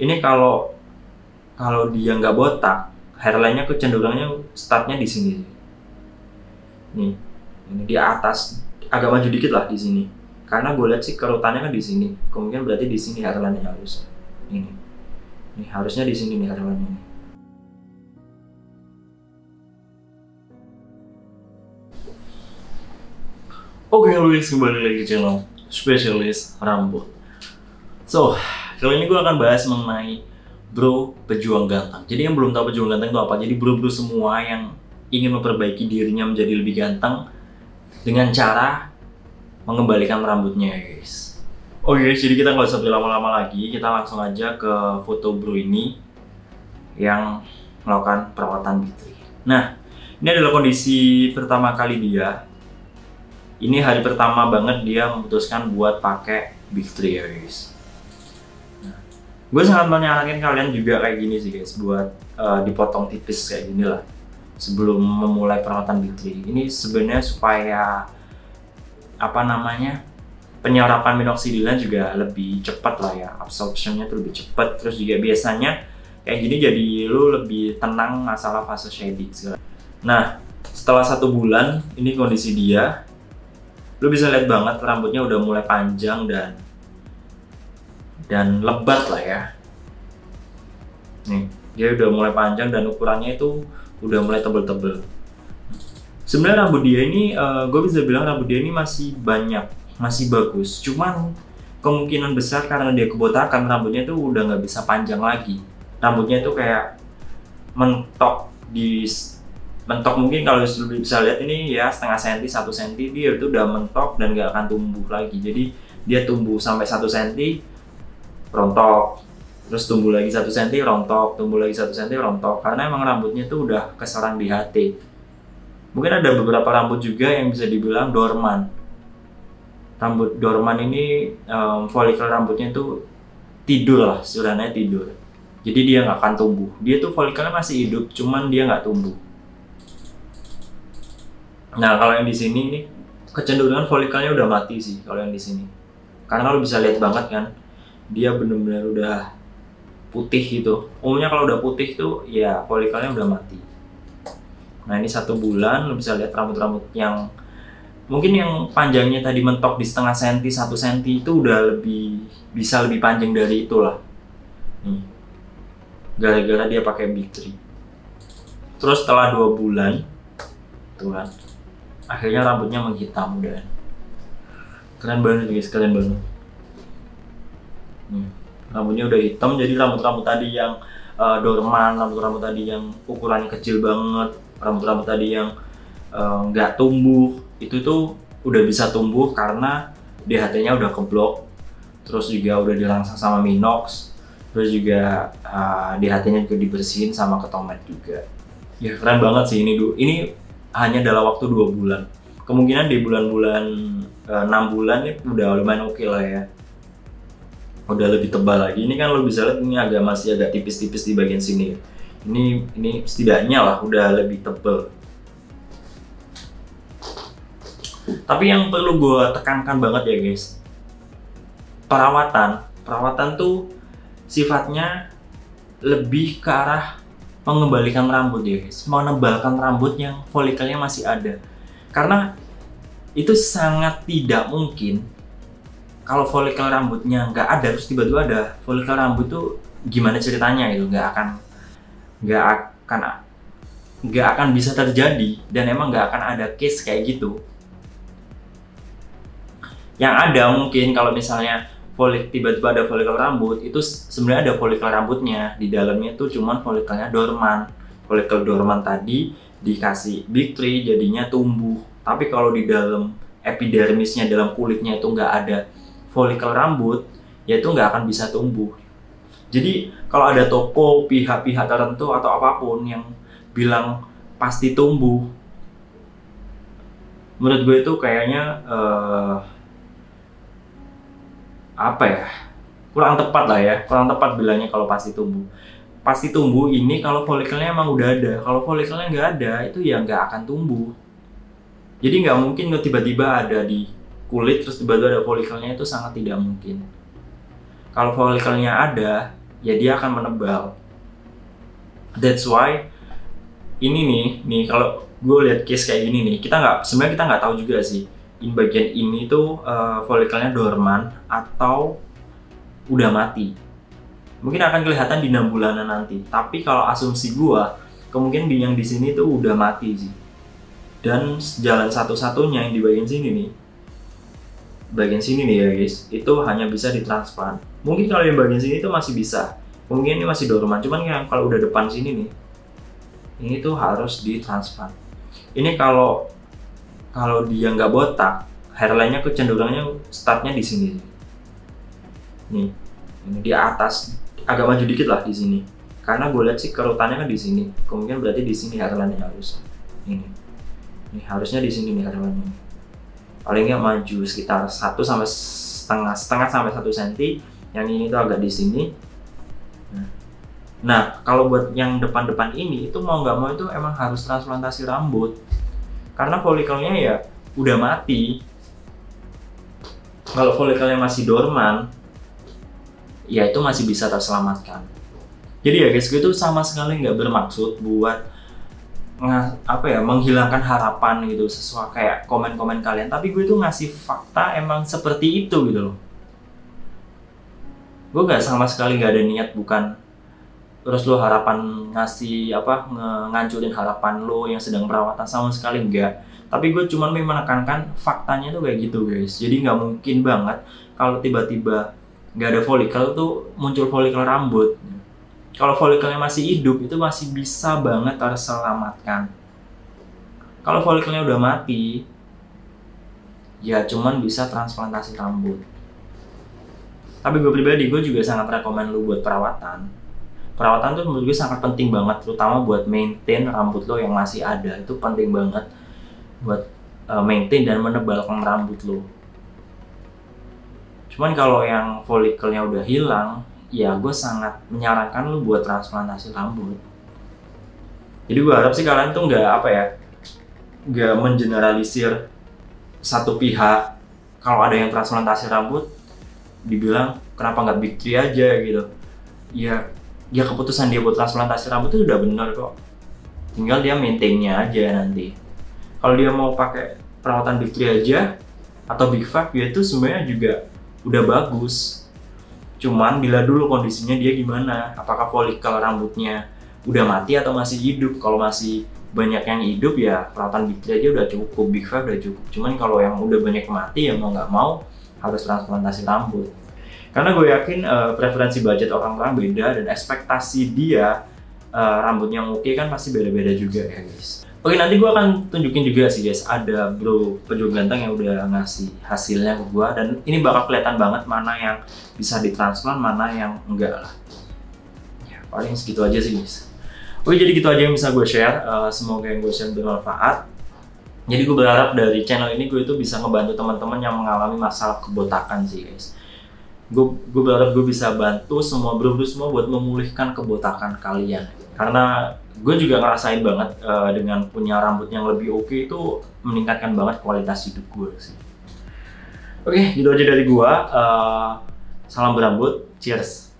Ini kalau kalau dia nggak botak, hairline-nya kecenderungannya startnya di sini. Nih, ini di atas, agak maju dikit lah di sini. Karena gue lihat sih kerutannya kan di sini. Kemungkinan berarti di sini hairline-nya harus. Ini. Nih, harusnya di sini nih hairline-nya nih. Oke, Luis, kembali lagi ke channel Spesialis Rambut. So, kali ini gue akan bahas mengenai bro pejuang ganteng. Jadi yang belum tahu pejuang ganteng itu apa? Jadi bro-bro semua yang ingin memperbaiki dirinya menjadi lebih ganteng dengan cara mengembalikan rambutnya, guys. Oke, jadi kita nggak usah berlama-lama lagi. Kita langsung aja ke foto bro ini yang melakukan perawatan Big 3. Nah, ini adalah kondisi pertama kali dia. Ini hari pertama banget dia memutuskan buat pakai Big 3 ya, guys. Gue sangat menyarankan kalian juga kayak gini sih, guys, buat dipotong tipis kayak gini lah sebelum memulai perawatan Big 3. Ini sebenarnya supaya apa namanya, penyerapan minoxidilnya juga lebih cepat lah ya, absorptionnya tuh lebih cepat. Terus juga biasanya kayak gini jadi lu lebih tenang masalah fase shedding segala. Nah, setelah 1 bulan ini kondisi dia, lu bisa lihat banget rambutnya udah mulai panjang dan lebat lah ya. Nih, dia udah mulai panjang dan ukurannya itu udah mulai tebel-tebel. Sebenarnya rambut dia ini, gue bisa bilang rambut dia ini masih banyak, masih bagus. Cuman kemungkinan besar karena dia kebotakan, rambutnya itu udah nggak bisa panjang lagi. Rambutnya itu kayak mentok mungkin kalau bisa lihat ini ya, setengah senti, 1 senti, dia itu udah mentok dan nggak akan tumbuh lagi. Jadi dia tumbuh sampai 1 senti, rontok, terus tumbuh lagi 1 senti, rontok, tumbuh lagi 1 senti, rontok. Karena emang rambutnya itu udah keserang di HT. Mungkin ada beberapa rambut juga yang bisa dibilang dorman. Rambut dorman ini folikel rambutnya itu tidur lah, istilahnya tidur. Jadi dia nggak akan tumbuh. Dia tuh folikelnya masih hidup, cuman dia nggak tumbuh. Nah, kalau yang di sini ini kecenderungan folikelnya udah mati sih kalau yang di sini. Karena lo bisa lihat banget kan, dia benar-benar udah putih gitu. Umumnya kalau udah putih tuh ya folikelnya udah mati. Nah, ini 1 bulan lo bisa lihat rambut-rambut yang mungkin yang panjangnya tadi mentok di setengah senti, 1 senti itu udah bisa lebih panjang dari itulah. Nih, gara-gara dia pakai Big 3. Terus setelah 2 bulan tuh kan, akhirnya rambutnya menghitam udah. Keren banget guys, keren banget. Rambutnya udah hitam, jadi rambut-rambut tadi yang dorman, rambut-rambut tadi yang ukurannya kecil banget, rambut-rambut tadi yang nggak tumbuh, itu tuh udah bisa tumbuh karena DHT-nya udah keblok. Terus juga udah dirangsang sama minox, terus juga DHT-nya juga dibersihin sama ketomet juga. Ya keren banget sih ini. Ini hanya dalam waktu 2 bulan. Kemungkinan di bulan-bulan 6 bulan ini udah lumayan oke lah ya. Udah lebih tebal lagi. Ini kan lo bisa lihat ini masih agak tipis-tipis di bagian sini. Ini setidaknya lah udah lebih tebal. Tapi yang perlu gue tekankan banget ya guys, perawatan tuh sifatnya lebih ke arah mengembalikan rambut ya guys, menebalkan rambut yang folikelnya masih ada. Karena itu sangat tidak mungkin kalau folikel rambutnya nggak ada terus tiba-tiba ada folikel rambut tuh, gimana ceritanya itu nggak akan bisa terjadi, dan emang nggak akan ada case kayak gitu. Yang ada mungkin kalau misalnya tiba-tiba ada folikel rambut, itu sebenarnya ada folikel rambutnya di dalamnya tuh, cuman folikelnya dorman. Folikel dorman tadi dikasih Big 3 jadinya tumbuh. Tapi kalau di dalam epidermisnya, dalam kulitnya itu nggak ada folikel rambut, ya itu nggak akan bisa tumbuh. Jadi kalau ada toko, pihak-pihak tertentu atau apapun yang bilang pasti tumbuh, menurut gue itu kayaknya apa ya, kurang tepat lah ya, kurang tepat bilangnya kalau pasti tumbuh. Pasti tumbuh ini kalau folikelnya emang udah ada. Kalau folikelnya nggak ada, itu ya nggak akan tumbuh. Jadi nggak mungkin tiba-tiba ada di kulit terus tiba-tiba ada folikelnya, itu sangat tidak mungkin. Kalau folikelnya ada, ya dia akan menebal. That's why ini nih kalau gue lihat case kayak gini nih, sebenarnya kita nggak tahu juga sih bagian ini tuh folikelnya dorman atau udah mati. Mungkin akan kelihatan di 6 bulanan nanti. Tapi kalau asumsi gua, kemungkinan yang di sini tuh udah mati sih. Dan jalan satu-satunya yang di bagian sini nih ya guys, itu hanya bisa ditransplant. Mungkin kalau yang bagian sini tuh masih bisa. Mungkin ini masih dorman. Cuman yang kalau udah depan sini nih, ini tuh harus ditransplant. Ini kalau dia nggak botak, hairline-nya kecenderungannya startnya di sini. Nih, ini di atas. Agak maju dikit lah di sini, karena gue lihat sih kerutannya kan di sini. Kemungkinan berarti di sini hairline-nya harus ini harusnya di sini nih hairline-nya. Paling nggak maju sekitar 1 sampai setengah sampai 1 cm. Yang ini tuh agak di sini. Nah, kalau buat yang depan-depan ini itu mau nggak mau itu emang harus transplantasi rambut, karena folikelnya ya udah mati. Kalau folikelnya masih dorman, ya itu masih bisa terselamatkan. Jadi ya guys, gue tuh sama sekali nggak bermaksud buat menghilangkan harapan gitu sesuai kayak komen-komen kalian, tapi gue tuh ngasih fakta emang seperti itu gitu loh. Gue nggak sama sekali nggak ada niat bukan terus lo harapan ngasih ngancurin harapan lo yang sedang perawatan, sama sekali enggak. Tapi gue cuman menekankan faktanya tuh kayak gitu guys. Jadi nggak mungkin banget kalau tiba-tiba nggak ada folikel tuh muncul folikel rambut. Kalau folikelnya masih hidup itu masih bisa banget terselamatkan. Kalau folikelnya udah mati, ya cuman bisa transplantasi rambut. Tapi gue pribadi, gue juga sangat rekomen lu buat perawatan. Perawatan tuh menurut gue sangat penting banget, terutama buat maintain rambut lo yang masih ada. Itu penting banget buat maintain dan menebalkan rambut lo. Cuman kalau yang folikelnya udah hilang, ya gue sangat menyarankan lu buat transplantasi rambut. Jadi gue harap sih kalian tuh nggak mengeneralisir satu pihak. Kalau ada yang transplantasi rambut, dibilang kenapa nggak Big Three aja gitu. Ya keputusan dia buat transplantasi rambut itu udah benar kok. Tinggal dia maintainnya aja nanti. Kalau dia mau pakai perawatan Big Three aja atau Big Five, ya itu sebenarnya juga udah bagus. Cuman bila dulu kondisinya dia gimana, apakah folikel rambutnya udah mati atau masih hidup. Kalau masih banyak yang hidup ya perawatan Big Three aja udah cukup, Big Five udah cukup. Cuman kalau yang udah banyak mati ya mau nggak mau harus transplantasi rambut. Karena gue yakin preferensi budget orang-orang beda dan ekspektasi dia rambutnya yang oke kan pasti beda-beda juga ya guys. Oke, nanti gue akan tunjukin juga sih guys, ada bro pejuang ganteng yang udah ngasih hasilnya ke gue, dan ini bakal kelihatan banget mana yang bisa ditransplant, mana yang enggak lah. Ya paling segitu aja sih guys. Oke, jadi gitu aja yang bisa gue share. Semoga yang gue share bermanfaat. Jadi gue berharap dari channel ini gue itu bisa ngebantu teman-teman yang mengalami masalah kebotakan sih guys. Gue berharap gue bisa bantu semua bro-bro semua buat memulihkan kebotakan kalian. Karena gue juga ngerasain banget dengan punya rambut yang lebih oke itu meningkatkan banget kualitas hidup gue sih. Oke, gitu aja dari gue. Salam berambut, cheers.